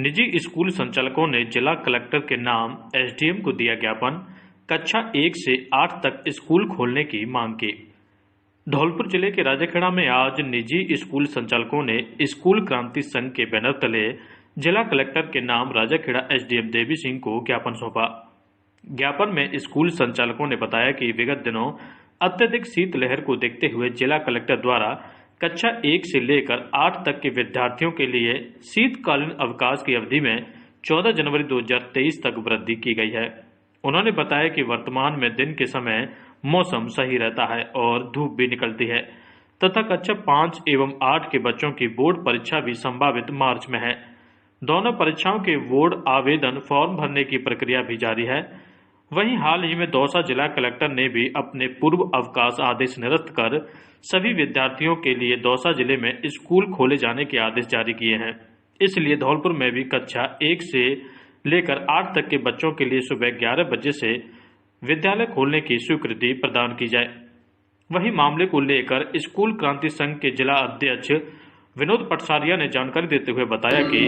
निजी स्कूल संचालकों ने जिला कलेक्टर के नाम एसडीएम को दिया ज्ञापन। कक्षा 1 से 8 तक स्कूल खोलने की मांग की। धौलपुर जिले के राजाखेड़ा में आज निजी स्कूल संचालकों ने स्कूल क्रांति संघ के बैनर तले जिला कलेक्टर के नाम राजाखेड़ा एसडीएम देवी सिंह को ज्ञापन सौंपा। ज्ञापन में स्कूल संचालकों ने बताया कि विगत दिनों अत्यधिक शीतलहर को देखते हुए जिला कलेक्टर द्वारा कक्षा 1 से लेकर 8 तक के विद्यार्थियों के लिए शीतकालीन अवकाश की अवधि में 14 जनवरी 2023 तक वृद्धि की गई है। उन्होंने बताया कि वर्तमान में दिन के समय मौसम सही रहता है और धूप भी निकलती है तथा कक्षा 5 एवं 8 के बच्चों की बोर्ड परीक्षा भी संभावित मार्च में है। दोनों परीक्षाओं के बोर्ड आवेदन फॉर्म भरने की प्रक्रिया भी जारी है। वहीं हाल ही में दौसा जिला कलेक्टर ने भी अपने पूर्व अवकाश आदेश निरस्त कर सभी विद्यार्थियों के लिए दौसा जिले में स्कूल खोले जाने के आदेश जारी किए हैं। इसलिए धौलपुर में भी कक्षा 1 से लेकर 8 तक के बच्चों के लिए सुबह 11 बजे से विद्यालय खोलने की स्वीकृति प्रदान की जाए। वहीं मामले को लेकर स्कूल क्रांति संघ के जिला अध्यक्ष विनोद पटसारिया ने जानकारी देते हुए बताया कि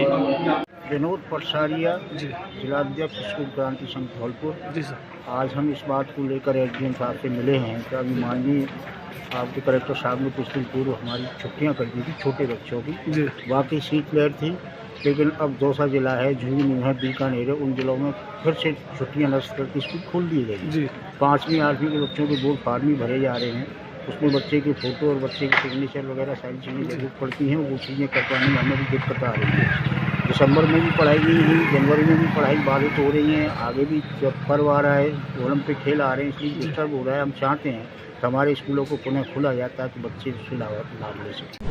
विनोद पटसारिया जिलाध्यक्ष स्कूल क्रांति संघ धौलपुर। जी सर, आज हम इस बात को लेकर एसडीएम साहब से मिले हैं कि अभी माननीय आपके कलेक्टर साहब ने कुछ दिन पूर्व हमारी छुट्टियां कर दी थी छोटे बच्चों की। वाकई शीतलहर थी, लेकिन अब दौसा जिला है, झुंझुनू है, बीकानेर है, उन जिलों में फिर से छुट्टियां नष्ट करके स्कूल खोल दिए गए। 5वीं 8वीं के बच्चों के बोर्ड फार्मी भरे जा रहे हैं। उसमें बच्चे की फ़ोटो और बच्चे की सिग्नेचर वगैरह सारी चीज़ें जरूरत पड़ती हैं। वो चीज़ें करवाने में हमें भी दिक्कत आ रही है। दिसंबर में भी पढ़ाई नहीं हुई, जनवरी में भी पढ़ाई बाधित हो रही है। आगे भी जब पर्व आ रहा है, ओलंपिक खेल आ रहे हैं, इसलिए डिस्टर्ब हो रहा है। हम चाहते हैं कि हमारे स्कूलों को पुनः खोला जाए ताकि बच्चे उससे लाभ ले सकें।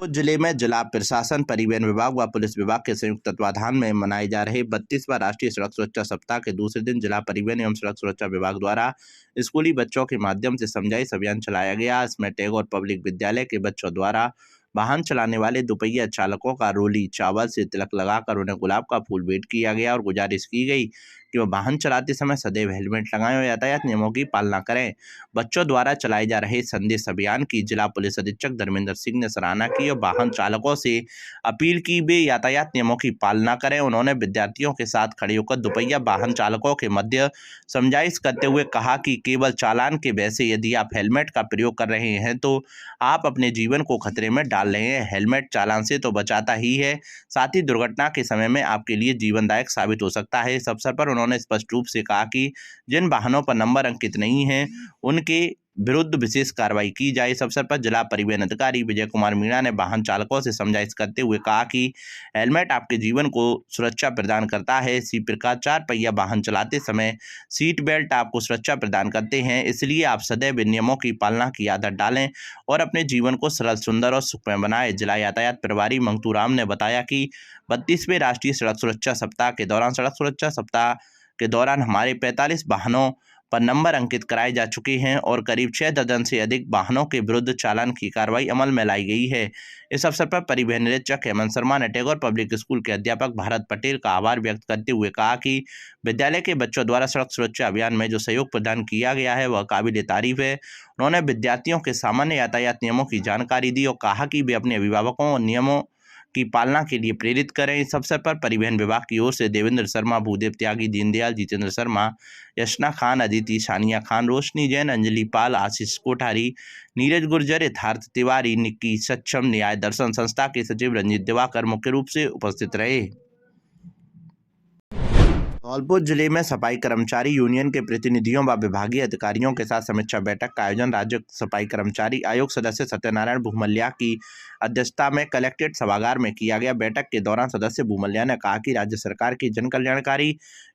जिले में जिला प्रशासन, परिवहन विभाग व पुलिस विभाग के संयुक्त तत्वाधान में मनाए जा रहे 32वां राष्ट्रीय सड़क सुरक्षा सप्ताह के दूसरे दिन जिला परिवहन एवं सड़क सुरक्षा विभाग द्वारा स्कूली बच्चों के माध्यम से समझाइश अभियान चलाया गया। इसमें टैगोर पब्लिक विद्यालय के बच्चों द्वारा वाहन चलाने वाले दुपहिया चालकों का रोली चावल से तिलक लगाकर उन्हें गुलाब का फूल भेंट किया गया और गुजारिश की गई कि वह वाहन चलाते समय सदैव हेलमेट लगाएं और यातायात नियमों की पालना करें। बच्चों द्वारा चलाए जा रहे संदेश अभियान की जिला पुलिस अधीक्षक धर्मेंद्र सिंह ने सराहना की और वाहन चालकों से अपील की वे यातायात नियमों की पालना करें। उन्होंने विद्यार्थियों के साथ खड़े होकर दुपहिया वाहन चालकों के मध्य समझाइश करते हुए कहा कि केवल चालान के वैसे यदि आप हेलमेट का प्रयोग कर रहे हैं तो आप अपने जीवन को खतरे में डाल रहे हैं। हेलमेट चालान से तो बचाता ही है, साथ ही दुर्घटना के समय में आपके लिए जीवनदायक साबित हो सकता है। इस अवसर पर उन्होंने स्पष्ट रूप से कहा कि जिन वाहनों पर नंबर अंकित नहीं है उनके विरुद्ध विशेष कार्रवाई की जाए। इस अवसर पर जिला परिवहन अधिकारी विजय कुमार मीणा ने वाहन चालकों से समझाइश करते हुए कहा कि हेलमेट आपके जीवन को सुरक्षा प्रदान करता है। इसी प्रकार 4 पहिया वाहन चलाते समय सीट बेल्ट आपको सुरक्षा प्रदान करते हैं, इसलिए आप सदैव नियमों की पालना की आदत डालें और अपने जीवन को सरल, सुंदर और सुखमय बनाएं। जिला यातायात प्रभारी मंगतू राम ने बताया कि 32वें राष्ट्रीय सड़क सुरक्षा सप्ताह के दौरान हमारे 45 वाहनों पर नंबर अंकित कराए जा चुके हैं और करीब 6 दर्जन से अधिक वाहनों के विरुद्ध चालान की कार्रवाई अमल में लाई गई है। इस अवसर पर परिवहन निरीक्षक हेमंत शर्मा ने टैगोर पब्लिक स्कूल के अध्यापक भारत पटेल का आभार व्यक्त करते हुए कहा कि विद्यालय के बच्चों द्वारा सड़क सुरक्षा अभियान में जो सहयोग प्रदान किया गया है वह काबिल तारीफ है। उन्होंने विद्यार्थियों के सामान्य यातायात नियमों की जानकारी दी और कहा कि वे अपने अभिभावकों और नियमों की पालना के लिए प्रेरित करें। इस अवसर पर परिवहन विभाग की ओर से देवेंद्र शर्मा, भूदेव त्यागी, दीनदयाल, जितेंद्र शर्मा, यशना खान, अदिति, सानिया खान, रोशनी जैन, अंजलि पाल, आशीष कोठारी, नीरज गुर्जर, यथार्थ तिवारी, निक्की सक्षम, न्याय दर्शन संस्था के सचिव रंजीत दिवाकर मुख्य रूप से उपस्थित रहे। धौलपुर जिले में सफाई कर्मचारी यूनियन के प्रतिनिधियों व विभागीय अधिकारियों के साथ समीक्षा बैठक का आयोजन राज्य सफाई कर्मचारी आयोग सदस्य सत्यनारायण भूमल्या की अध्यक्षता में कलेक्ट्रेट सभागार में किया गया। बैठक के दौरान सदस्य भूमल्या ने कहा कि राज्य सरकार की जन कल्याणकारी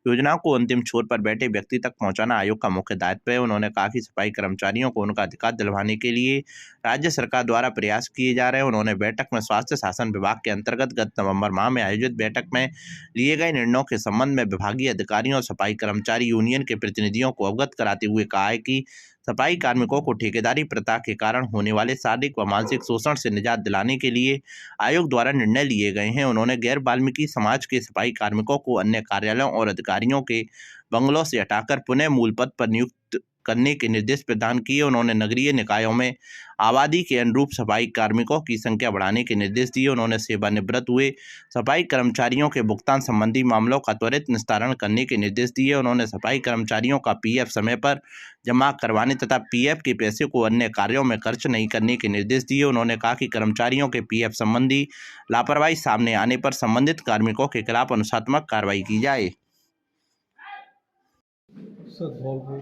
योजनाओं को अंतिम छोर पर बैठे व्यक्ति तक पहुंचाना आयोग का मुख्य दायित्व है। उन्होंने कहा कि सफाई कर्मचारियों को उनका अधिकार दिलवाने के लिए राज्य सरकार द्वारा प्रयास किए जा रहे हैं। उन्होंने बैठक में स्वास्थ्य शासन विभाग के अंतर्गत गत नवंबर माह में आयोजित बैठक में लिए गए निर्णयों के संबंध में विभागीय अधिकारियों और सफाई कर्मचारी यूनियन के प्रतिनिधियों को अवगत कराते हुए कहा है कि सफाई कार्मिकों को ठेकेदारी प्रथा के कारण होने वाले शारीरिक व मानसिक शोषण से निजात दिलाने के लिए आयोग द्वारा निर्णय लिए गए हैं। उन्होंने गैर वाल्मीकि समाज के सफाई कार्मिकों को अन्य कार्यालयों और अधिकारियों के बंगलों से हटाकर पुनः मूल पद पर नियुक्त करने के निर्देश प्रदान किए। उन्होंने नगरीय निकायों में आबादी के अनुरूप सफाई कार्मिकों की संख्या बढ़ाने के निर्देश दिए। उन्होंने सेवानिवृत्त हुए सफाई कर्मचारियों के भुगतान संबंधी मामलों का त्वरित निस्तारण करने के निर्देश दिए। उन्होंने सफाई कर्मचारियों का पीएफ समय पर जमा करवाने तथा पीएफ के पैसे को अन्य कार्यों में खर्च नहीं करने के निर्देश दिए। उन्होंने कहा कि कर्मचारियों के पीएफ संबंधी लापरवाही सामने आने पर संबंधित कार्मिकों के खिलाफ अनुशासनात्मक कार्रवाई की जाए। सर धौलपुर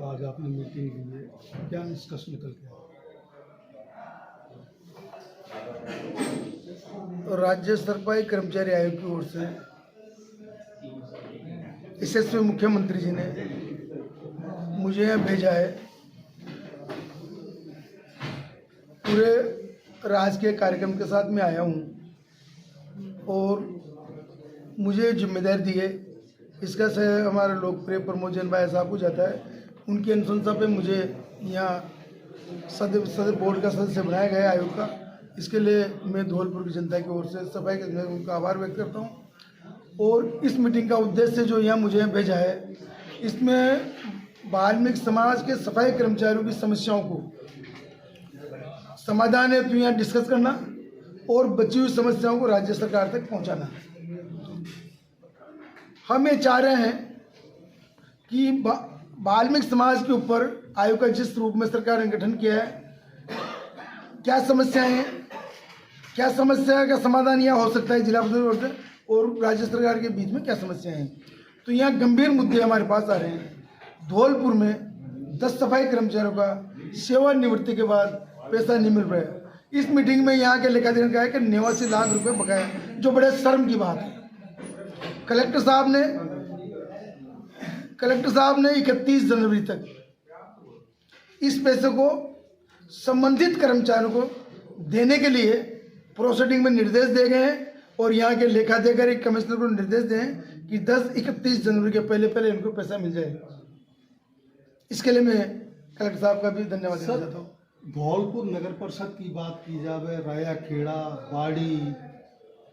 आज आपने मीटिंग ली है, क्या निष्कर्ष निकल के आया? राज्य सफाई कर्मचारी आयोग की ओर से यशस्वी मुख्यमंत्री जी ने मुझे यहाँ भेजा है। पूरे राजकीय कार्यक्रम के साथ मैं आया हूँ और मुझे जिम्मेदारी दी है। इसका से हमारे लोकप्रिय प्रमोद जैन भाई साहब को जाता है, उनकी अनुशंसा पे मुझे यहाँ सदस्य बोर्ड का सदस्य बनाया गया आयोग का। इसके लिए मैं धौलपुर की जनता की ओर से सफाई के उनका आभार व्यक्त करता हूँ। और इस मीटिंग का उद्देश्य जो यहाँ मुझे भेजा है, इसमें वाल्मीकि समाज के सफाई कर्मचारियों की समस्याओं को समाधान हेतु यहाँ डिस्कस करना और बची हुई समस्याओं को राज्य सरकार तक पहुँचाना। हम ये चाह रहे हैं कि वाल्मीकि समाज के ऊपर आयोग का जिस रूप में सरकार ने गठन किया है, क्या समस्याएं हैं, क्या समस्या का समाधान यह हो सकता है जिला परिषद और राज्य सरकार के बीच में क्या समस्याएं हैं। तो यहाँ गंभीर मुद्दे हमारे पास आ रहे हैं। धौलपुर में 10 सफाई कर्मचारियों का सेवानिवृत्ति के बाद पैसा नहीं मिल रहा है। इस मीटिंग में यहाँ के लेखाधिकारी का है कि 89 लाख रुपए बकाया, जो बड़े शर्म की बात है। कलेक्टर साहब ने 31 जनवरी तक इस पैसे को संबंधित कर्मचारियों को देने के लिए प्रोसीडिंग में निर्देश दिए गए हैं और यहाँ के लेखाधिकारी कमिश्नर को निर्देश दें कि 31 जनवरी के पहले इनको पैसा मिल जाए। इसके लिए मैं कलेक्टर साहब का भी धन्यवाद देना चाहता हूँ। धौलपुर नगर परिषद की बात की जाए, राया खेड़ा, बाड़ी,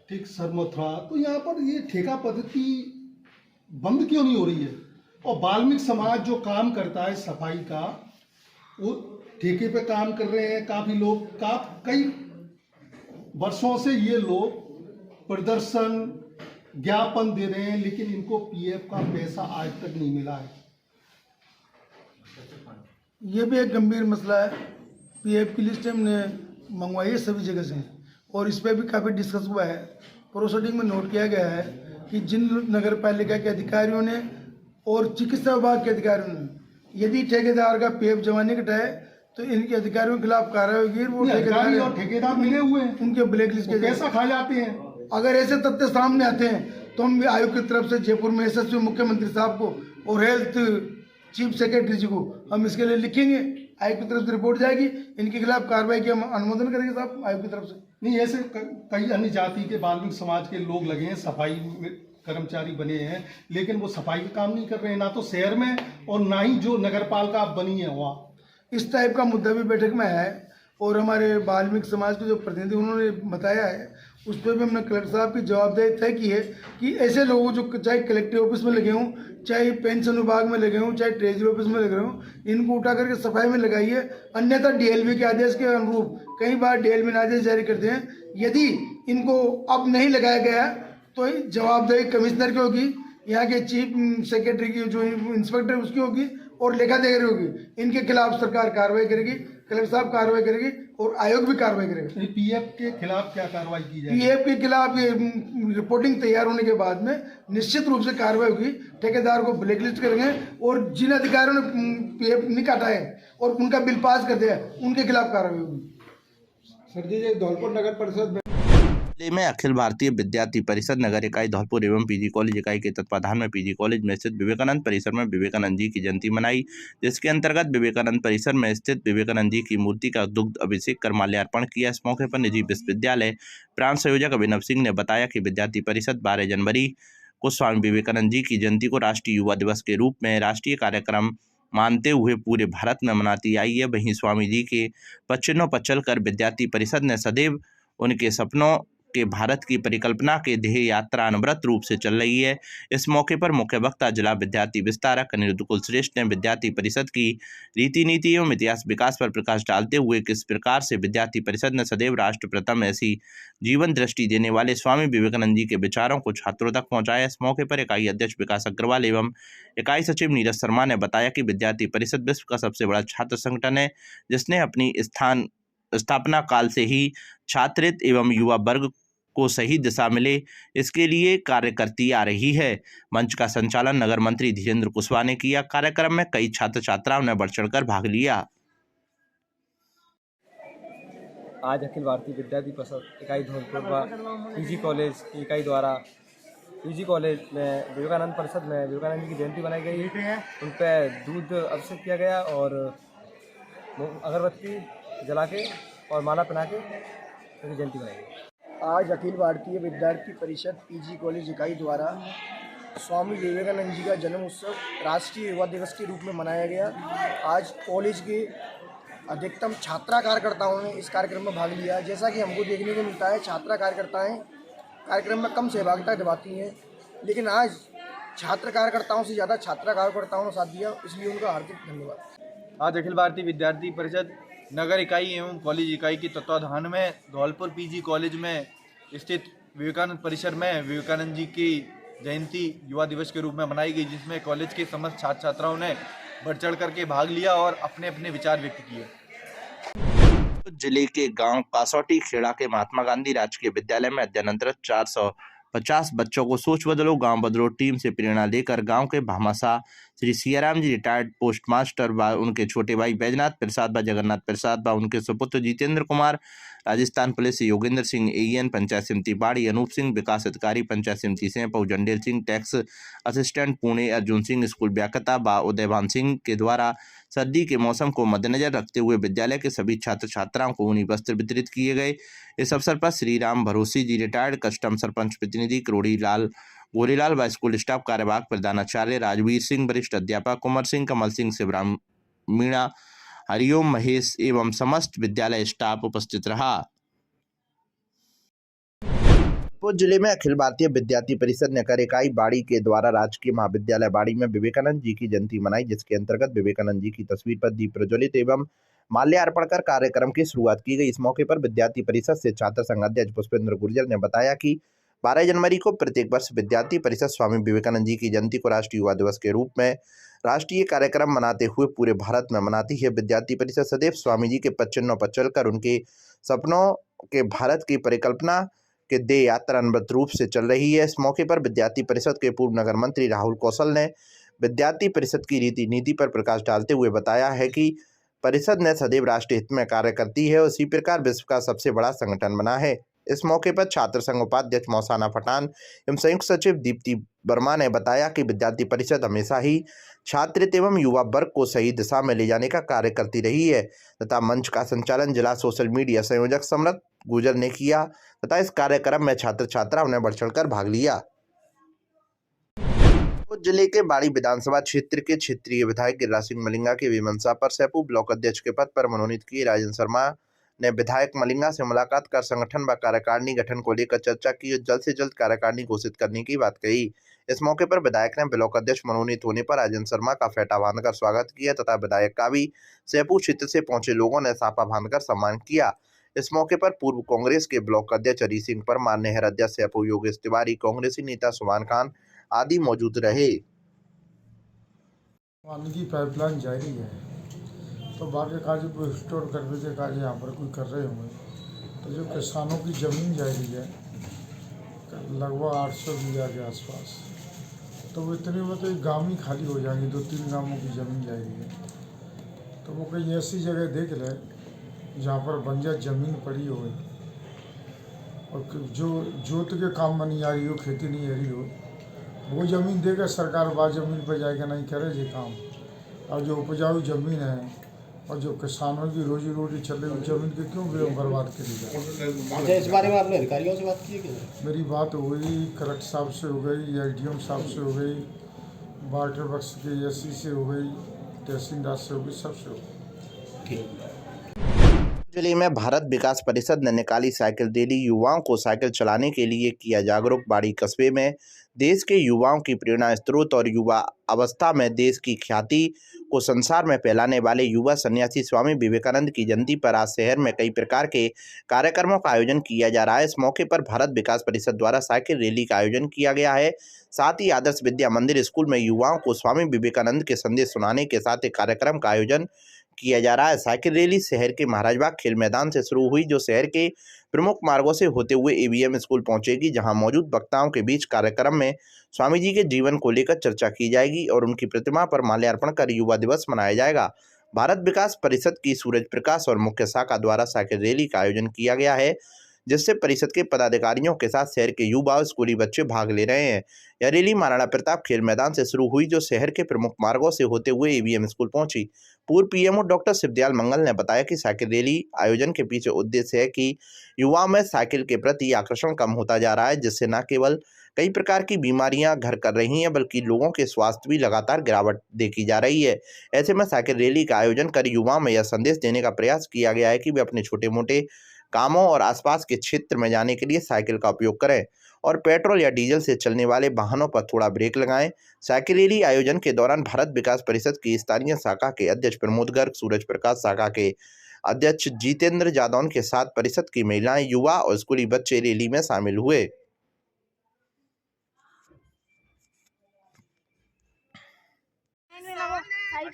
ठीक सरमथुरा, तो यहाँ पर ये ठेका पद्धति बंद क्यों नहीं हो रही है? और वाल्मीकि समाज जो काम करता है सफाई का, वो ठेके पे काम कर रहे हैं। काफ़ी लोग कई वर्षों से ये लोग प्रदर्शन ज्ञापन दे रहे हैं, लेकिन इनको पीएफ का पैसा आज तक नहीं मिला है। ये भी एक गंभीर मसला है। पीएफ की लिस्ट हमने मंगवाई है सभी जगह से और इस पर भी काफ़ी डिस्कस हुआ है। प्रोसीडिंग में नोट किया गया है कि जिन नगर पालिका के अधिकारियों ने और चिकित्सा विभाग के अधिकारियों ने यदि ठेकेदार का पीएफ जमा नहीं कटाए तो इनके अधिकारियों के खिलाफ कार्रवाई होगी। वो ठेकेदार मिले हुए हैं, उनके ब्लैक लिस्ट के पैसा खा जाते हैं। अगर ऐसे तथ्य सामने आते हैं तो हम भी आयोग की तरफ से जयपुर में यशस्वी मुख्यमंत्री साहब को और हेल्थ चीफ सेक्रेटरी जी को हम इसके लिए लिखेंगे। आयोग की तरफ से रिपोर्ट जाएगी, इनके खिलाफ कार्रवाई की हम अनुमोदन करेंगे साहब आयोग की तरफ से। नहीं, ऐसे कई अन्य जाति के वाल्मीकि समाज के लोग लगे हैं, सफाई कर्मचारी बने हैं, लेकिन वो सफाई का काम नहीं कर रहे हैं, ना तो शहर में और ना ही जो नगर पालिका बनी है वहाँ। इस टाइप का मुद्दा भी बैठक में है और हमारे वाल्मीकि समाज के जो प्रतिनिधि उन्होंने बताया है उस पर भी हमने कलेक्टर साहब की जवाबदेही तय की है कि ऐसे लोगों जो चाहे कलेक्टर ऑफिस में लगे हों, चाहे पेंशन विभाग में लगे हों, चाहे ट्रेजरी ऑफिस में लगे हों, इनको उठा करके सफाई में लगाइए। अन्यथा डीएलवी के आदेश के अनुरूप कई बार डीएलवी ने आदेश जारी करते हैं, यदि इनको अब नहीं लगाया गया तो जवाबदेही कमिश्नर की होगी, यहाँ के चीफ सेक्रेटरी की जो इंस्पेक्टर उसकी होगी और लेखाधिकारी होगी। इनके खिलाफ सरकार कार्रवाई करेगी, कलेक्टर साहब कार्रवाई करेगी और आयोग भी कार्रवाई करेगा। पीएफ के खिलाफ क्या कार्रवाई की जाएगी? पीएफ के खिलाफ ये रिपोर्टिंग तैयार होने के बाद में निश्चित रूप से कार्रवाई होगी। ठेकेदार को ब्लैकलिस्ट करेंगे और जिन अधिकारियों ने पीएफ नहीं काटा है और उनका बिल पास कर दिया है उनके खिलाफ कार्रवाई होगी। सर जी, धौलपुर नगर परिषद जिले में अखिल भारतीय विद्यार्थी परिषद नगर इकाई धौलपुर एवं पीजी कॉलेज इकाई के तत्वाधान में पीजी कॉलेज में स्थित विवेकानंद परिसर में विवेकानंद जी की जयंती मनाई, जिसके अंतर्गत विवेकानंद परिसर में स्थित विवेकानंद जी की मूर्ति का दुग्ध अभिषेक कर माल्यार्पण किया। इस मौके पर निजी विश्वविद्यालय प्रांत संयोजक अभिनव सिंह ने बताया कि विद्यार्थी परिषद 12 जनवरी को स्वामी विवेकानंद जी की जयंती को राष्ट्रीय युवा दिवस के रूप में राष्ट्रीय कार्यक्रम मानते हुए पूरे भारत में मनाती आई है। वहीं स्वामी जी के पद चिन्हों पर चलकर विद्यार्थी परिषद ने सदैव उनके सपनों के भारत की परिकल्पना के ध्येय यात्रा अनवरत रूप से चल रही है। इस मौके पर मुख्य वक्ता जिला विद्यार्थी विस्तारक अनिरुद्ध कुलश्रेष्ठ ने विद्यार्थी परिषद की रीति नीति एवं इतिहास विकास पर प्रकाश डालते हुए किस प्रकार से विद्यार्थी परिषद ने सदैव राष्ट्र प्रथम ऐसी जीवन दृष्टि देने वाले स्वामी विवेकानंद जी के विचारों को छात्रों तक पहुंचाया। इस मौके पर इकाई अध्यक्ष विकास अग्रवाल एवं इकाई सचिव नीरज शर्मा ने बताया कि विद्यार्थी परिषद विश्व का सबसे बड़ा छात्र संगठन है, जिसने अपनी स्थापना काल से ही छात्रित एवं युवा वर्ग को सही दिशा मिले इसके लिए कार्य करती आ रही है। मंच का संचालन नगर मंत्री धीरेन्द्र कुशवाहा ने किया। कार्यक्रम में कई छात्र छात्राओं ने बढ़ चढ़कर भाग लिया। आज अखिल भारतीय विद्यार्थी परिषद इकाई धौलपुर व पीजी कॉलेज की इकाई द्वारा पीजी कॉलेज में विवेकानंद परिषद में विवेकानंद जी की जयंती बनाई गई। उन पर दूध अभिषेक किया गया और अगरबत्ती जला के और माला पहना के उनकी जयंती बनाई गई। आज अखिल भारतीय विद्यार्थी परिषद पीजी कॉलेज इकाई द्वारा स्वामी विवेकानंद जी का जन्म उत्सव राष्ट्रीय युवा दिवस के रूप में मनाया गया। आज कॉलेज के अधिकतम छात्रा कार्यकर्ताओं ने इस कार्यक्रम में भाग लिया। जैसा कि हमको देखने को मिलता है, छात्रा कार्यकर्ताएं कार्यक्रम में कम सहभागिता निभाती हैं, लेकिन आज छात्र कार्यकर्ताओं से ज़्यादा छात्रा कार्यकर्ताओं ने साथ दिया, इसलिए उनका हार्दिक धन्यवाद। आज अखिल भारतीय विद्यार्थी परिषद नगर इकाई एवं कॉलेज इकाई के तत्वाधान में धौलपुर पीजी कॉलेज में स्थित विवेकानंद परिसर में विवेकानंद जी की जयंती युवा दिवस के रूप में मनाई गई, जिसमें कॉलेज के समस्त छात्र छात्राओं ने बढ़ चढ़ करके भाग लिया और अपने अपने विचार व्यक्त किए। जिले के गांव कासौटी खेड़ा के महात्मा गांधी राजकीय विद्यालय में अध्ययनरत 450 बच्चों को सोच बदलो गांव बदलो टीम से प्रेरणा लेकर गांव के भामाशाह श्री सियाराम जी रिटायर्ड पोस्ट मास्टर व उनके छोटे भाई बैजनाथ प्रसाद व जगन्नाथ प्रसाद व उनके सुपुत्र जितेंद्र कुमार, राजस्थान पुलिस से योगेंद्र सिंह एएन, पंचायत समिति बाड़ी अनूप सिंह, विकास अधिकारी पंचायत समिति Sempau Jandel Singh, tax assistant Pune Arjun Singh, school व्याख्याता व उदयभान सिंह के द्वारा सर्दी के मौसम को मद्देनजर रखते हुए विद्यालय के सभी छात्र छात्राओं को ऊनी वस्त्र वितरित किए गए। इस अवसर पर श्री राम भरोसी जी रिटायर्ड कस्टम सरपंच प्रतिनिधि करोड़ीलाल गोरीलाल व स्कूल स्टाफ कार्यवाहक प्रधानाचार्य राजवीर सिंह, वरिष्ठ अध्यापक कुंवर सिंह, कमल सिंह, शिवराम मीणा, हरिओम महेश एवं समस्त विद्यालय स्टाफ उपस्थित रहा। जौनपुर जिले में अखिल भारतीय विद्यार्थी परिषद नगर इकाई बाड़ी के द्वारा राजकीय महाविद्यालय बाड़ी में विवेकानंद जी की जयंती मनाई, जिसके अंतर्गत विवेकानंद जी की तस्वीर पर दीप प्रज्वलित एवं माल्यार्पण कर कार्यक्रम की शुरुआत की गई। इस मौके पर विद्यार्थी परिषद से छात्र संघ अध्यक्ष पुष्पेंद्र गुर्जर ने बताया कि 12 जनवरी को प्रत्येक वर्ष विद्यार्थी परिषद स्वामी विवेकानंद जी की जयंती को राष्ट्रीय युवा दिवस के रूप में राष्ट्रीय कार्यक्रम मनाते हुए पूरे भारत में मनाती है। विद्यार्थी परिषद सदैव स्वामी जी के पद चिन्हों पर चलकर उनके सपनों के भारत की परिकल्पना के ध्येय यात्रा अनवरत रूप से चल रही है। इस मौके पर विद्यार्थी परिषद के पूर्व नगर मंत्री राहुल कौशल ने विद्यार्थी परिषद की रीति नीति पर प्रकाश डालते हुए बताया है कि परिषद ने सदैव राष्ट्र हित में कार्य करती है और इसी प्रकार विश्व का सबसे बड़ा संगठन बना है। इस मौके पर छात्र संघ उपाध्यक्ष मौसाना पठान एवं संयुक्त सचिव दीप्ति वर्मा ने बताया कि विद्यार्थी परिषद हमेशा ही छात्रित एवं युवा वर्ग को सही दिशा में ले जाने का कार्य करती रही है तथा मंच का संचालन जिला सोशल मीडिया संयोजक समृत गुजर ने किया तथा इस कार्यक्रम में छात्र छात्राओं ने बढ़ चढ़कर भाग लिया। जिले के बाड़ी विधानसभा क्षेत्र के क्षेत्रीय विधायक गिरिराज सिंह मलिंगा की विमंशा पर सेपू ब्लॉक अध्यक्ष के पद पर मनोनीत किए राजन शर्मा ने विधायक मलिंगा से मुलाकात कर संगठन व कार्यकारिणी गठन को लेकर चर्चा की और जल्द से जल्द कार्यकारिणी घोषित करने की बात कही। इस मौके पर विधायक ने ब्लॉक अध्यक्ष मनोनीत होने पर राजन शर्मा का फेटा बांधकर स्वागत किया तथा विधायक का भी सेपू क्षेत्र से पहुंचे लोगों ने साफा बांधकर सम्मान किया। इस मौके पर पूर्व कांग्रेस के ब्लॉक अध्यक्ष हरी सिंह परमार, नहर अध्यक्ष सेपू योगेश तिवारी, कांग्रेसी नेता सुमान खान आदि मौजूद रहे। पानी की पाइपलाइन जारी है तो बाकी कार्य को स्टोर करने के कार्य यहाँ पर कोई कर रहे होंगे, तो जो किसानों की ज़मीन जारी है लगभग 800 बीघा के आसपास, तो वो इतने में तो एक गाँव ही खाली हो जाएंगे, 2-3 गाँवों की ज़मीन जारी है। तो वो कोई ऐसी जगह देख ले जहाँ पर बंजर ज़मीन पड़ी हो और जो जोत के काम में नहीं आ रही हो, खेती नहीं आ रही हो, वो ज़मीन देकर सरकार बात ज़मीन पर जाएगा नहीं करे ये काम। और जो उपजाऊ ज़मीन है और जो किसानों की रोजी रोटी चल रही ज़मीन के क्यों बर्बाद करी जाए। इस बारे में आपने अधिकारियों से बात की? मेरी बात हुई कलेक्टर साहब से हो गई, एसडीएम साहब से हो गई, वाटर वर्क्स के एससी से हो गई, तहसीलदार से हो गई, सबसे हो गई। जिले में भारत विकास परिषद ने निकाली साइकिल रैली। युवाओं को साइकिल चलाने के लिए किया जागरूक। बाड़ी कस्बे में देश के युवाओं की प्रेरणा स्रोत और युवा अवस्था में देश की ख्याति को संसार में फैलाने वाले युवा सन्यासी स्वामी विवेकानंद की जयंती पर आज शहर में कई प्रकार के कार्यक्रमों का आयोजन किया जा रहा है। इस मौके पर भारत विकास परिषद द्वारा साइकिल रैली का आयोजन किया गया है। साथ ही आदर्श विद्या मंदिर स्कूल में युवाओं को स्वामी विवेकानंद के संदेश सुनाने के साथ एक कार्यक्रम का आयोजन किया जा रहा है। साइकिल रैली शहर के महाराजबाग खेल मैदान से शुरू हुई, जो शहर के प्रमुख मार्गों से होते हुए एवीएम स्कूल पहुंचेगी, जहां मौजूद वक्ताओं के बीच कार्यक्रम में स्वामी जी के जीवन को लेकर चर्चा की जाएगी और उनकी प्रतिमा पर माल्यार्पण कर युवा दिवस मनाया जाएगा। भारत विकास परिषद की सूरज प्रकाश और मुख्य शाखा द्वारा साइकिल रैली का आयोजन किया गया है, जिससे परिषद के पदाधिकारियों के साथ शहर के युवा और स्कूली बच्चे भाग ले रहे हैं। यह रैली महाराणा प्रताप खेल मैदान से शुरू हुई, जो शहर के प्रमुख मार्गों से होते हुए एवीएम स्कूल पहुंची। पूर्व पीएमओ डॉक्टर शिवदयाल मंगल ने बताया कि साइकिल रैली आयोजन के पीछे उद्देश्य है कि युवाओं में साइकिल के प्रति आकर्षण कम होता जा रहा है, जिससे न केवल कई प्रकार की बीमारियां घर कर रही हैं, बल्कि लोगों के स्वास्थ्य भी लगातार गिरावट देखी जा रही है। ऐसे में साइकिल रैली का आयोजन कर युवाओं में यह संदेश देने का प्रयास किया गया है कि वे अपने छोटे मोटे कामों और आसपास के क्षेत्र में जाने के लिए साइकिल का उपयोग करें और पेट्रोल या डीजल से चलने वाले वाहनों पर थोड़ा ब्रेक लगाएं। साइकिल रैली आयोजन के दौरान भारत विकास परिषद की स्थानीय शाखा के अध्यक्ष प्रमोद गर्ग, सूरज प्रकाश शाखा के अध्यक्ष जितेंद्र जादौन के साथ परिषद की महिलाएं, युवा और स्कूली बच्चे रैली में शामिल हुए।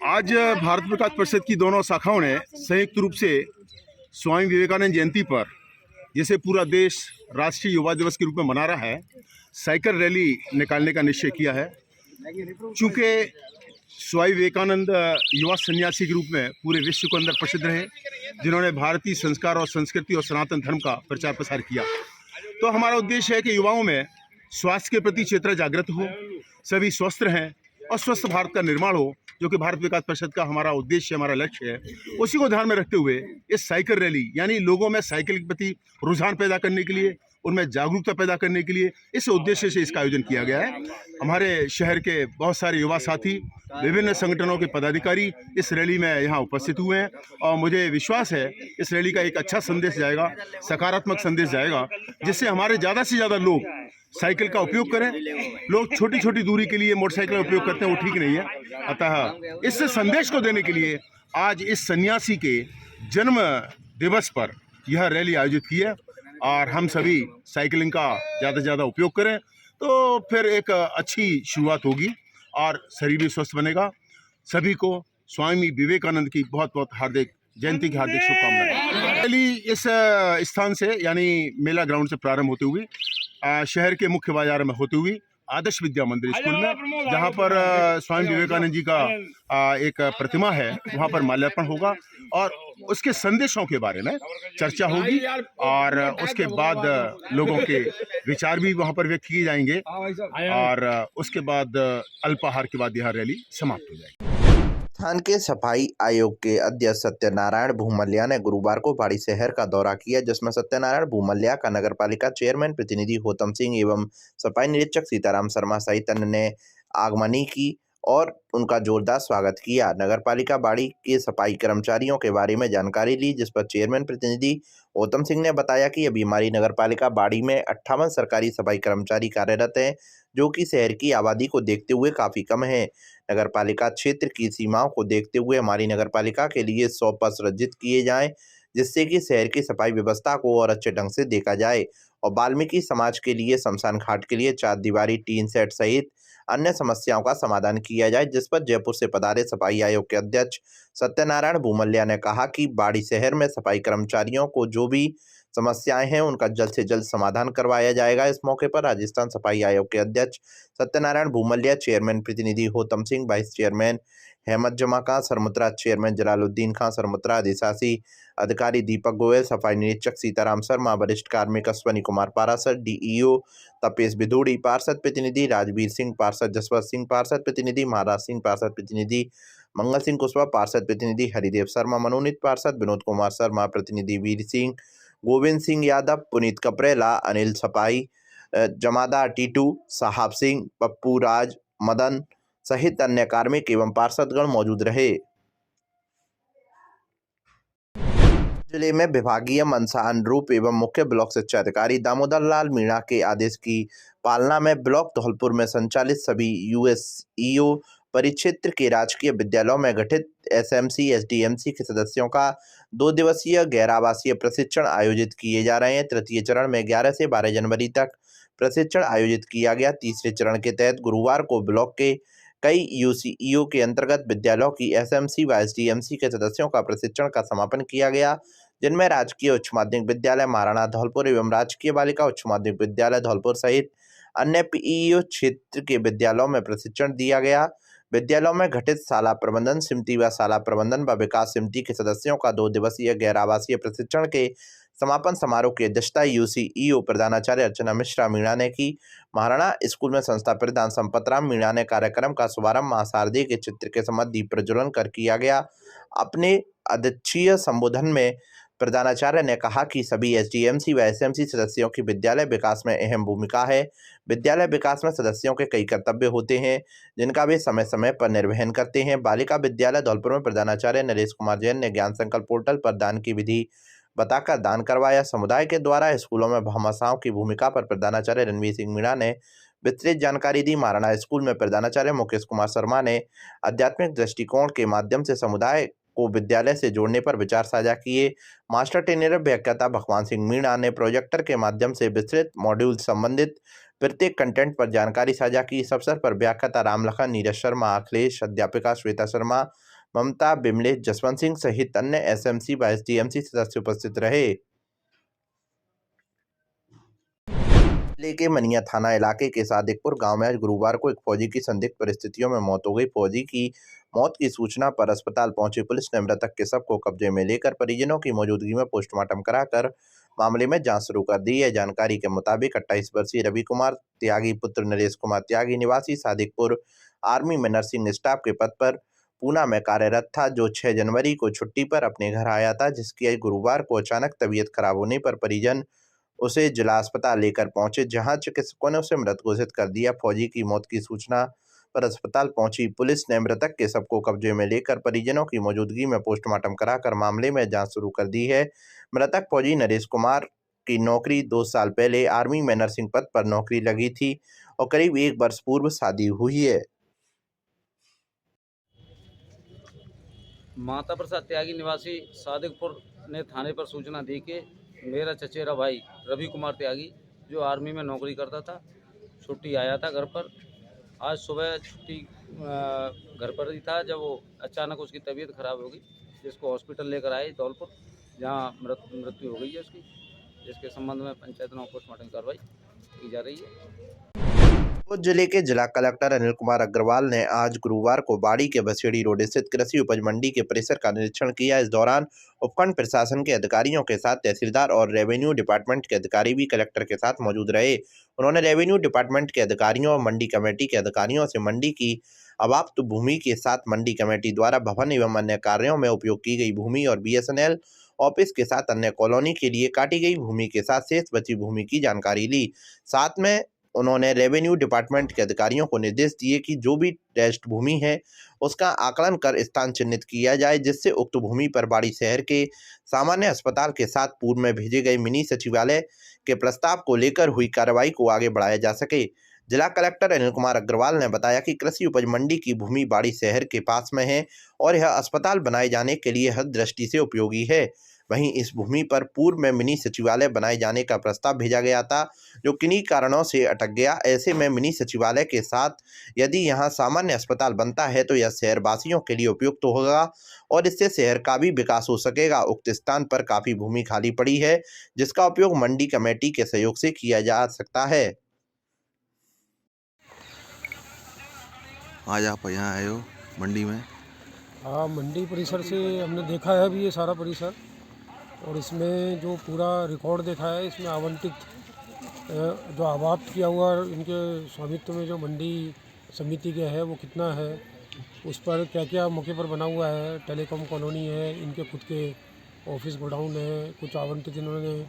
आज भारत विकास परिषद की दोनों शाखाओं ने संयुक्त रूप से स्वामी विवेकानंद जयंती पर, जैसे पूरा देश राष्ट्रीय युवा दिवस के रूप में मना रहा है, साइकिल रैली निकालने का निश्चय किया है। चूँकि स्वामी विवेकानंद युवा सन्यासी के रूप में पूरे विश्व के अंदर प्रसिद्ध रहे, जिन्होंने भारतीय संस्कार और संस्कृति और सनातन धर्म का प्रचार प्रसार किया, तो हमारा उद्देश्य है कि युवाओं में स्वास्थ्य के प्रति चेतना जागृत हो, सभी स्वस्थ रहें और स्वस्थ भारत का निर्माण हो, जो कि भारत विकास परिषद का हमारा उद्देश्य, हमारा लक्ष्य है। उसी को ध्यान में रखते हुए इस साइकिल रैली यानी लोगों में साइकिल के प्रति रुझान पैदा करने के लिए, उनमें जागरूकता पैदा करने के लिए इस उद्देश्य से इसका आयोजन किया गया है। हमारे शहर के बहुत सारे युवा साथी, विभिन्न संगठनों के पदाधिकारी इस रैली में यहाँ उपस्थित हुए हैं और मुझे विश्वास है इस रैली का एक अच्छा संदेश जाएगा, सकारात्मक संदेश जाएगा, जिससे हमारे ज़्यादा से ज़्यादा लोग साइकिल का उपयोग करें। लोग छोटी छोटी दूरी के लिए मोटरसाइकिल का उपयोग करते हैं, वो ठीक नहीं है। अतः इस संदेश को देने के लिए आज इस सन्यासी के जन्म दिवस पर यह रैली आयोजित की है और हम सभी साइकिलिंग का ज़्यादा से ज़्यादा उपयोग करें, तो फिर एक अच्छी शुरुआत होगी और शरीर भी स्वस्थ बनेगा। सभी को स्वामी विवेकानंद की बहुत बहुत हार्दिक जयंती की हार्दिक शुभकामनाएं। रैली इस स्थान से यानी मेला ग्राउंड से प्रारंभ होते हुए शहर के मुख्य बाजार में होते हुए आदर्श विद्या मंदिर स्कूल में, जहां पर स्वामी विवेकानंद जी का एक प्रतिमा है, वहां पर माल्यार्पण होगा और उसके संदेशों के बारे में चर्चा होगी और उसके बाद लोगों के विचार भी वहां पर व्यक्त किए जाएंगे और उसके बाद अल्पाहार के बाद यह रैली समाप्त हो जाएगी। संस्थान के सफाई आयोग के अध्यक्ष सत्यनारायण भूमल्या ने गुरुवार को बाड़ी शहर का दौरा किया, जिसमें सत्यनारायण भूमल्या का नगरपालिका चेयरमैन प्रतिनिधि होतम सिंह एवं सफाई निरीक्षक सीताराम शर्मा सहित अन्य ने आगमनी की और उनका जोरदार स्वागत किया। नगरपालिका बाड़ी के सफाई कर्मचारियों के बारे में जानकारी ली, जिस पर चेयरमैन प्रतिनिधि होतम सिंह ने बताया कि अभी हमारी नगरपालिका बाड़ी में 58 सरकारी सफाई कर्मचारी कार्यरत हैं, जो कि शहर की आबादी को देखते हुए काफ़ी कम है। नगरपालिका क्षेत्र की सीमाओं को देखते हुए हमारी नगरपालिका के लिए 100 पद सृजित किए जाएं, जिससे कि शहर की सफाई व्यवस्था को और अच्छे ढंग से देखा जाए और वाल्मीकि समाज के लिए शमशान घाट के लिए 4 दीवारी टीन सेट सहित अन्य समस्याओं का समाधान किया जाए। जिस पर जयपुर से पधारे सफाई आयोग के अध्यक्ष सत्यनारायण भूमल्या ने कहा कि बाड़ी शहर में सफाई कर्मचारियों को जो भी समस्याएं हैं उनका जल्द से जल्द समाधान करवाया जाएगा। इस मौके पर राजस्थान सफाई आयोग के अध्यक्ष सत्यनारायण भूमल्या, चेयरमैन प्रतिनिधि होतम सिंह, वाइस चेयरमैन हेमत जमा खां सरमुत्रा, चेयरमैन जलालुद्दीन खां सरमुत्रा, अधिशासी अधिकारी दीपक गोयल, सफाई निरीक्षक सीताराम शर्मा, वरिष्ठ कार्मिक अश्वनी कुमार पारासर, डीईओ तपेश बिधूड़ी, पार्षद प्रतिनिधि राजवीर सिंह, पार्षद जसवंत सिंह, पार्षद प्रतिनिधि महाराज सिंह, पार्षद प्रतिनिधि मंगल सिंह कुशवाहा, पार्षद प्रतिनिधि हरिदेव शर्मा, मनोनीत पार्षद विनोद कुमार शर्मा, प्रतिनिधि वीर सिंह, गोविंद सिंह यादव, पुनीत कपरेला, अनिल सपाई, जमादार टीटू, साहब सिंह, पप्पू राज, मदन सहित अन्य कार्मिक एवं पार्षदगण मौजूद रहे। जिले में विभागीय मंशा अनुरूप एवं मुख्य ब्लॉक शिक्षा अधिकारी दामोदर लाल मीणा के आदेश की पालना में ब्लॉक धौलपुर में संचालित सभी यूएसईओ परिक्षेत्र के राजकीय विद्यालयों में गठित एसएमसी एसडीएमसी के सदस्यों का 2 दिवसीय गैर आवासीय प्रशिक्षण आयोजित किए जा रहे हैं। तृतीय चरण में 11 से 12 जनवरी तक प्रशिक्षण आयोजित किया गया। तीसरे चरण के तहत गुरुवार को ब्लॉक के कई यूसीईओ के अंतर्गत विद्यालयों की एसएमसी व एसडीएमसी के सदस्यों का प्रशिक्षण का समापन किया गया, जिनमें राजकीय उच्च माध्यमिक विद्यालय महाराणा धौलपुर एवं राजकीय बालिका उच्च माध्यमिक विद्यालय धौलपुर सहित अन्य पीईओ क्षेत्र के विद्यालयों में प्रशिक्षण दिया गया। विद्यालयों में गठित शाला प्रबंधन समिति व शाला प्रबंधन व विकास समिति के सदस्यों का 2 दिवसीय गैर आवासीय प्रशिक्षण के समापन समारोह की अध्यक्षता यूसीईओ प्रधानाचार्य अर्चना मिश्रा मीणा ने की। महाराणा स्कूल में संस्था प्रधान संपतराम मीणा ने कार्यक्रम का शुभारंभ मां शारदे के चित्र के समक्ष दीप प्रज्वलन कर किया गया। अपने अध्यक्षीय संबोधन में प्रधानाचार्य ने कहा कि सभी एसडीएमसी व एसएमसी सदस्यों की विद्यालय विकास में अहम भूमिका है। विद्यालय विकास में सदस्यों के कई कर्तव्य होते हैं, जिनका वे समय समय पर निर्वहन करते हैं। बालिका विद्यालय धौलपुर में प्रधानाचार्य नरेश कुमार जैन ने ज्ञान संकल्प पोर्टल पर दान की विधि बताकर दान करवाया। समुदाय के द्वारा स्कूलों में भामाशाहों की भूमिका पर प्रधानाचार्य रणवीर सिंह मीणा ने विस्तृत जानकारी दी। महाराणा स्कूल में प्रधानाचार्य मुकेश कुमार शर्मा ने आध्यात्मिक दृष्टिकोण के माध्यम से समुदाय को विद्यालय से जोड़ने पर विचार साझा किए। मास्टर ट्रेनर व्याख्याता भगवान सिंह मीणा ने प्रोजेक्टर के माध्यम से विस्तृत मॉड्यूल संबंधित प्रत्येक कंटेंट पर जानकारी साझा की। इस अवसर पर व्याख्याता रामलखन, नीरज शर्मा, अखिलेश, अध्यापिका श्वेता शर्मा, ममता, बिमलेश, जसवंत सिंह सहित अन्य एसएमसी व एसडीएमसी सदस्य उपस्थित रहे। जिले के मनिया थाना इलाके के सादिकपुर गांव में आज गुरुवार को एक फौजी की संदिग्ध परिस्थितियों में मौत हो गई। फौजी की मौत की सूचना पर अस्पताल पहुंची पुलिस ने मृतक के शव को कब्जे में लेकर परिजनों की मौजूदगी में पोस्टमार्टम कराकर मामले में जांच शुरू कर दी है। जानकारी के मुताबिक 28 वर्षीय रवि कुमार त्यागी पुत्र नरेश कुमार त्यागी निवासी सादिकपुर आर्मी में नर्सिंग स्टाफ के पद पर पूना में कार्यरत था, जो 6 जनवरी को छुट्टी पर अपने घर आया था, जिसकी गुरुवार को अचानक तबीयत खराब होने पर परिजन उसे जिला अस्पताल लेकर पहुंचे, जहां चिकित्सकों ने उसे मृत घोषित कर दिया। फौजी की मौत की सूचना पर अस्पताल पहुंची पुलिस ने मृतक के शव को कब्जे में लेकर परिजनों की मौजूदगी में पोस्टमार्टम कराकर मामले में जांच शुरू कर दी है। मृतक फौजी नरेश कुमार की नौकरी 2 साल पहले आर्मी में नर्सिंग पद पर नौकरी लगी थी और करीब 1 वर्ष पूर्व शादी हुई है। माता प्रसाद त्यागी निवासी सादिकपुर ने थाने पर सूचना दी कि मेरा चचेरा भाई रवि कुमार त्यागी, जो आर्मी में नौकरी करता था, छुट्टी आया था घर पर। आज सुबह छुट्टी घर पर ही था जब वो अचानक उसकी तबीयत खराब हो गई, जिसको हॉस्पिटल लेकर आए धौलपुर, जहां मृत्यु हो गई है उसकी, जिसके संबंध में पंचायत में पोस्टमार्टम कार्रवाई की जा रही है। जिले के जिला कलेक्टर अनिल कुमार अग्रवाल ने आज गुरुवार को बाड़ी के बसेड़ी रोड स्थित कृषि उपज मंडी के परिसर का निरीक्षण किया। इस दौरान उपखंड प्रशासन के अधिकारियों के साथ तहसीलदार और रेवेन्यू डिपार्टमेंट के अधिकारी भी कलेक्टर के साथ मौजूद रहे। उन्होंने रेवेन्यू डिपार्टमेंट के अधिकारियों और मंडी कमेटी के अधिकारियों से मंडी की अवाप्त भूमि के साथ मंडी कमेटी द्वारा भवन एवं अन्य कार्यों में उपयोग की गई भूमि और बीएसएनएल ऑफिस के साथ अन्य कॉलोनी के लिए काटी गई भूमि के साथ शेष बची भूमि की जानकारी ली। साथ में उन्होंने रेवेन्यू डिपार्टमेंट के अधिकारियों को निर्देश दिए कि जो भी रेस्ट भूमि है उसका आकलन कर स्थान चिन्हित किया जाए, जिससे उक्त भूमि पर बाड़ी शहर के सामान्य अस्पताल के साथ पूर्व में भेजे गए मिनी सचिवालय के प्रस्ताव को लेकर हुई कार्रवाई को आगे बढ़ाया जा सके। जिला कलेक्टर अनिल कुमार अग्रवाल ने बताया कि कृषि उपज मंडी की भूमि बाड़ी शहर के पास में है और यह अस्पताल बनाए जाने के लिए हद दृष्टि से उपयोगी है। वहीं इस भूमि पर पूर्व में मिनी सचिवालय बनाए जाने का प्रस्ताव भेजा गया था, जो किन्हीं कारणों से अटक गया। ऐसे में मिनी सचिवालय के साथ यदि यहां सामान्य अस्पताल बनता है तो यह शहरवासियों के लिए उपयुक्त तो होगा और इससे शहर का भी विकास हो सकेगा। उक्त स्थान पर काफ़ी भूमि खाली पड़ी है, जिसका उपयोग मंडी कमेटी के सहयोग से किया जा सकता है। आज आप यहाँ आए हो मंडी में? हाँ, मंडी परिसर से हमने देखा है अभी ये सारा परिसर, और इसमें जो पूरा रिकॉर्ड देखा है, इसमें आवंटित जो अवाप्त किया हुआ इनके स्वामित्व में जो मंडी समिति के है वो कितना है, उस पर क्या क्या मौके पर बना हुआ है। टेलीकॉम कॉलोनी है, इनके खुद के ऑफिस गोडाउन है, कुछ आवंटित इन्होंने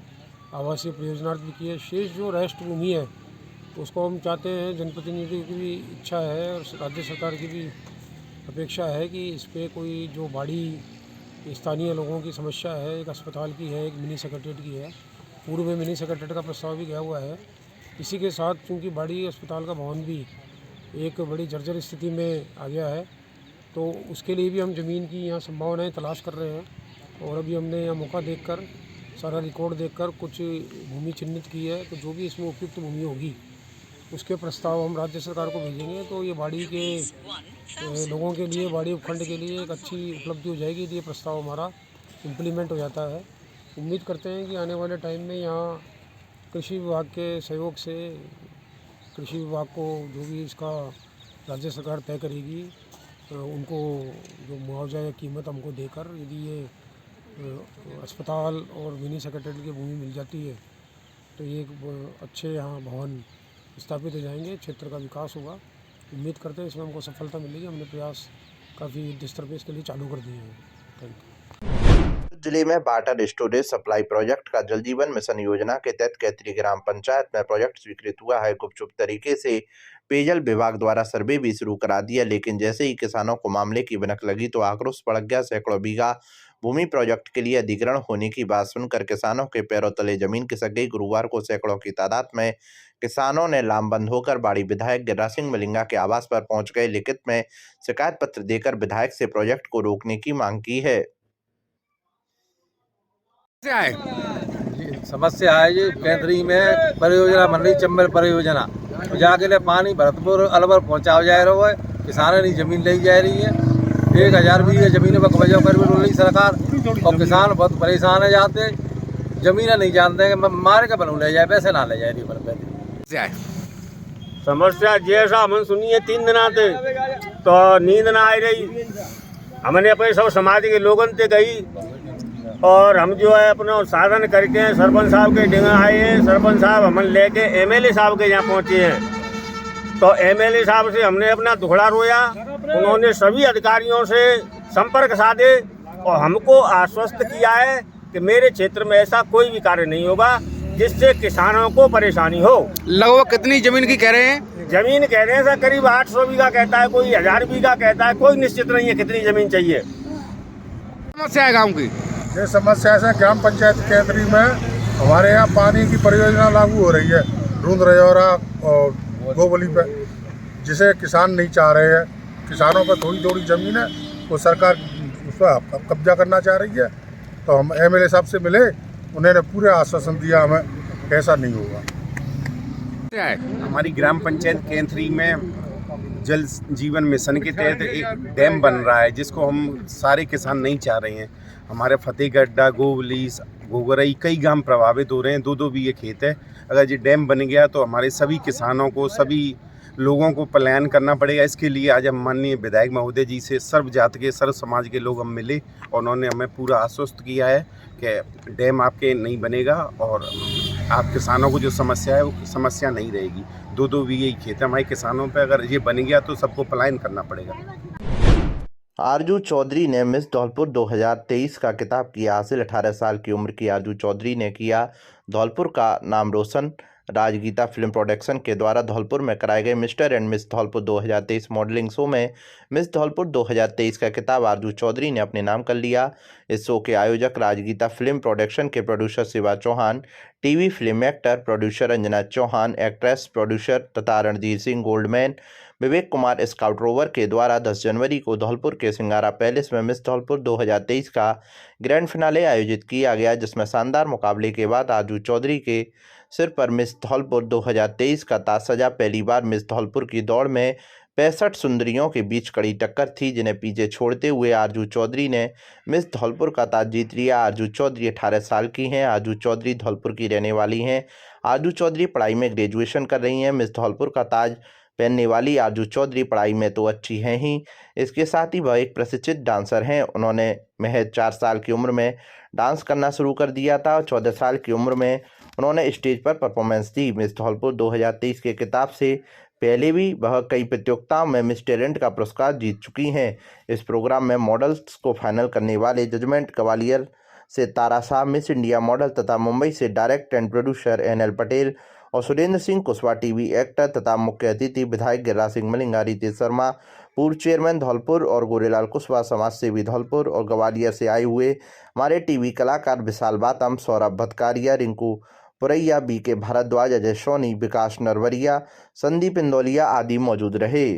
आवासीय प्रयोजनार्थ भी की है। शेष जो रेस्ट भूमि है तो उसको हम चाहते हैं, जनप्रतिनिधि की भी इच्छा है और राज्य सरकार की भी अपेक्षा है कि इस पर कोई जो बाड़ी स्थानीय लोगों की समस्या है, एक अस्पताल की है, एक मिनी सेक्रेटेरिएट की है। पूर्व में मिनी सेक्रेटेरिएट का प्रस्ताव भी गया हुआ है। इसी के साथ चूँकि बाड़ी अस्पताल का भवन भी एक बड़ी जर्जर स्थिति में आ गया है, तो उसके लिए भी हम ज़मीन की यहाँ संभावनाएं तलाश कर रहे हैं। और अभी हमने यहाँ मौका देखकर, सारा रिकॉर्ड देखकर कुछ भूमि चिन्हित की है। तो जो भी इसमें उपयुक्त भूमि होगी उसके प्रस्ताव हम राज्य सरकार को भेजेंगे। तो ये बाड़ी के लोगों के लिए, बाड़ी उपखंड के लिए एक अच्छी उपलब्धि हो जाएगी। तो ये प्रस्ताव हमारा इम्प्लीमेंट हो जाता है। उम्मीद करते हैं कि आने वाले टाइम में यहाँ कृषि विभाग के सहयोग से, कृषि विभाग को जो भी इसका राज्य सरकार तय करेगी, उनको जो मुआवजा या कीमत हमको देकर, यदि ये अस्पताल और मिनी सेक्रेटेरिएट की भूमि मिल जाती है तो ये एक अच्छे यहाँ भवन स्थापित हो जाएंगे, क्षेत्र का विकास होगा। उम्मीद करते हैं इसमें हमको सफलता मिलेगी। हमने प्रयास काफ़ी युद्ध स्तर पर इसके लिए चालू कर दिए हैं। Thank you. जिले में वाटर स्टोरेज सप्लाई प्रोजेक्ट का जल जीवन मिशन योजना के तहत कैथरी ग्राम पंचायत में प्रोजेक्ट स्वीकृत हुआ है। गुपचुप तरीके से पेयजल विभाग द्वारा सर्वे भी शुरू करा दिया, लेकिन जैसे ही किसानों को मामले की भनक लगी तो आक्रोश भड़क गया। सैकड़ों बीघा भूमि प्रोजेक्ट के लिए अधिग्रहण होने की बात सुनकर किसानों के पैरों तले जमीन खिसक गई। गुरुवार को सैकड़ों की तादाद में किसानों ने लामबंद होकर बाड़ी विधायक गिरिराज सिंह मलिंगा के आवास पर पहुंच गए। लिखित में शिकायत पत्र देकर विधायक से प्रोजेक्ट को रोकने की मांग की है। समस्या है जी, कैथरी में परियोजना बन रही, चंबल परियोजना जाके लिए पानी भरतपुर अलवर पहुँचा जा रहा है। किसानों की जमीन ले जा रही है, 1000 बीघे जमीनों पर कब्जा कर रही सरकार, और किसान बहुत परेशान है। जाते जमीन नहीं जानते कि मार के बनू ले जाए, पैसे ना ले जाए। समस्या जैसा हम सुनिए 3 दिन आते तो नींद ना आ रही। हमने अपने सब समाज के लोगों से गई और हम जो है अपना साधन करके सरपंच साहब के डिंगा आए हैं। सरपंच साहब हम लेके एमएलए साहब के यहाँ पहुँचे हैं। तो एमएलए साहब से हमने अपना दुखड़ा रोया। उन्होंने सभी अधिकारियों से संपर्क साधे और हमको आश्वस्त किया है कि मेरे क्षेत्र में ऐसा कोई भी कार्य नहीं होगा जिससे किसानों को परेशानी हो। लगभग कितनी जमीन की कह रहे हैं? जमीन कह रहे हैं सर करीब 800 बीघा कहता है, कोई 1000 बीघा कहता है, कोई निश्चित नहीं है कितनी जमीन चाहिए। समस्या है गाँव की? ये समस्या है ग्राम पंचायत कैथरी में हमारे यहाँ पानी की परियोजना लागू हो रही है रूंद रजौरा और गोबली पे, जिसे किसान नहीं चाह रहे हैं। किसानों पर थोड़ी थोड़ी ज़मीन है, वो सरकार उस पर कब्जा करना चाह रही है। तो हम एमएलए साहब से मिले, उन्होंने पूरे आश्वासन दिया हमें ऐसा नहीं होगा। हमारी ग्राम पंचायत कैथरी में जल जीवन मिशन के तहत एक डैम बन रहा है जिसको हम सारे किसान नहीं चाह रहे हैं। हमारे फतेहगढ़, गोवली, गोगरई कई गांव प्रभावित हो रहे हैं। 2-2 बीघे खेत है। अगर ये डैम बन गया तो हमारे सभी किसानों को, सभी लोगों को पलायन करना पड़ेगा। इसके लिए आज हम माननीय विधायक महोदय जी से सर्व जात के, सर्व समाज के लोग हम मिले और उन्होंने हमें पूरा आश्वस्त किया है कि डैम आपके नहीं बनेगा और आप किसानों को जो समस्या है वो समस्या नहीं रहेगी। 2-2 बीघे खेत है हमारे किसानों पे, अगर ये बन गया तो सबको पलायन करना पड़ेगा। आरजू चौधरी ने मिस धौलपुर 2023 का खिताब किया हासिल। 18 साल की उम्र की आरजू चौधरी ने किया धौलपुर का नाम रोशन। राजगीता फिल्म प्रोडक्शन के द्वारा धौलपुर में कराए गए mister and miss Dholpur 2023 modelling show में मिस धौलपुर 2023 का खिताब आरजू चौधरी ने अपने नाम कर लिया। इस शो के आयोजक राजगीता फिल्म प्रोडक्शन के producer Shiva Chauhan, TV film actor producer Anjana Chauhan, actress producer तथा Randhir Singh Goldman, Vivek Kumar scout rover के द्वारा 10 जनवरी को धौलपुर के सिंगारा पैलेस में मिस धौलपुर 2023 का ग्रैंड फिनाले आयोजित किया गया, जिसमें शानदार मुकाबले के बाद आरजू चौधरी के सिर पर मिस धौलपुर 2023 का ताज सजा। पहली बार मिस धौलपुर की दौड़ में 65 सुंदरियों के बीच कड़ी टक्कर थी, जिन्हें पीछे छोड़ते हुए आरजू चौधरी ने मिस धौलपुर का ताज जीत लिया। आरजू चौधरी 18 साल की हैं। आरजू चौधरी धौलपुर की रहने वाली हैं। आरजू चौधरी पढ़ाई में ग्रेजुएशन कर रही हैं। मिस धौलपुर का ताज पहनने वाली आरजू चौधरी पढ़ाई में तो अच्छी हैं ही, इसके साथ ही वह एक प्रशिक्षित डांसर हैं। उन्होंने महज 4 साल की उम्र में डांस करना शुरू कर दिया था और 14 साल की उम्र में उन्होंने स्टेज पर परफॉर्मेंस दी। मिस धौलपुर 2023 के खिताब से पहले भी वह कई प्रतियोगिताओं में मिस टैलेंट का पुरस्कार जीत चुकी हैं। इस प्रोग्राम में मॉडल्स को फाइनल करने वाले जजमेंट ग्वालियर से तारा शाह, मिस इंडिया मॉडल तथा मुंबई से direct and producer NL Patel और सुरेंद्र सिंह कुशवाहा टीवी एक्टर तथा मुख्य अतिथि विधायक गिरिराज सिंह मलिंगा, रितेश शर्मा, पूर्व चेयरमैन धौलपुर और गोरेलाल कुशवाहा समाज सेवी धौलपुर और ग्वालियर से आए हुए हमारे टीवी कलाकार विशाल बातम, सौरभ भटकारिया, रिंकू पुरैया, बीके भारद्वाज, अजय सोनी, विकास नरवरिया, संदीप इंदौलिया आदि मौजूद रहे।